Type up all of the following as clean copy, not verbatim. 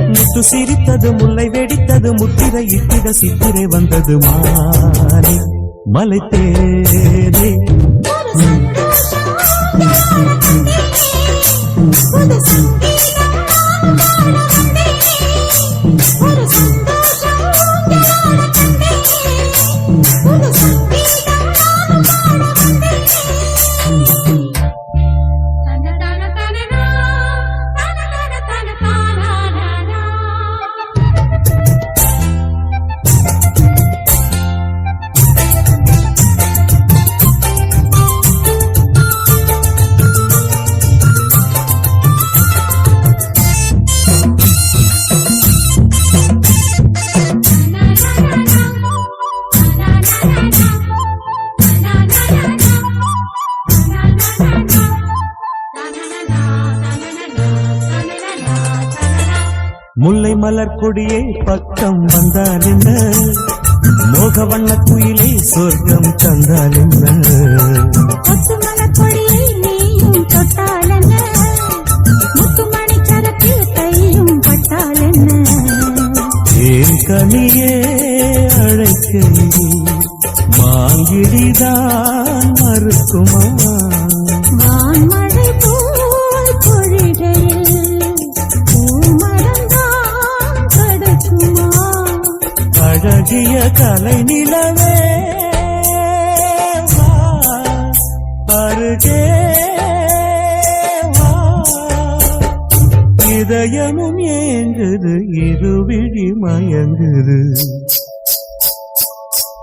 முத்து சிரித்தது முல்லை வெடித்தது முத்திரை இட்டிட சித்திரை வந்தது மாலை மலை தேரே முல்லை மலர் கொடியே பக்கம் வந்தால் என்ன மோக வண்ண குயிலே சொர்க்கம் தந்தால் என்ன முத்து மலர் கொடியை நீயும் தொட்டால் என்ன முத்து மணி கரத்தில் கையும் பட்டால் என்ன ஏன் கனியே அழைக்கையே மாங்கிடிதான் மறுக்குமா வான்மழை போல் பொழிகையில் அழகிய கலை நிலவே அருகே இதயமும் ஏங்குது இருவிழி மயங்குது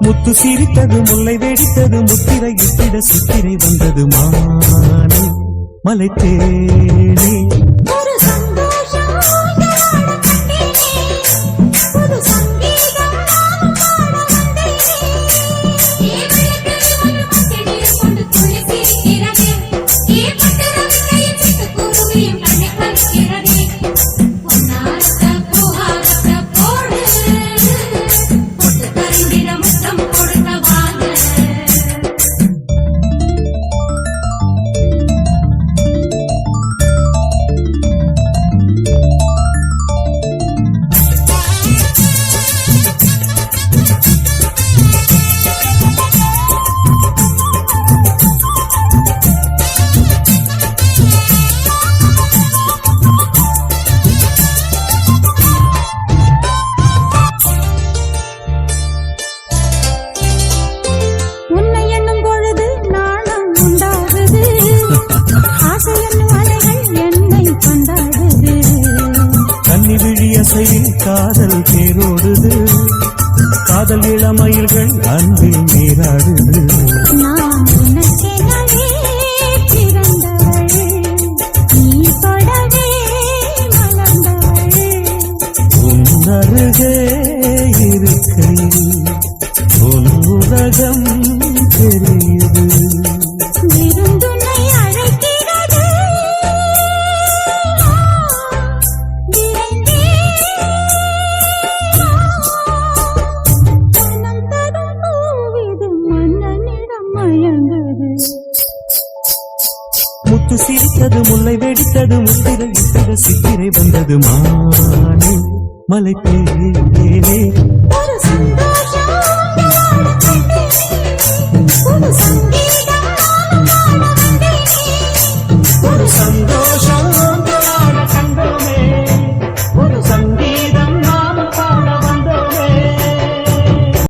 முத்து சிரித்தது முல்லை வெடித்தது முத்திரை இட்டிட சித்திரை வந்தது மாலை மலை தேனே காதல் தேரோடுது காதல் இளமயில்கள் அன்பில் நீராடுது நான் உனக்கெனவே பிறந்தவள் நீ தொடவே மலர்ந்தவள் உன்னருகே இருக்கையில் உன் உலகம் தெரியுது விருந்துனை அழைக்கிறது முத்து சிரித்தது முல்லை வெடித்தது முத்திரை இட்டிட சித்திரை வந்தது மாலை மலை தேனே ஒரு சந்தோஷம்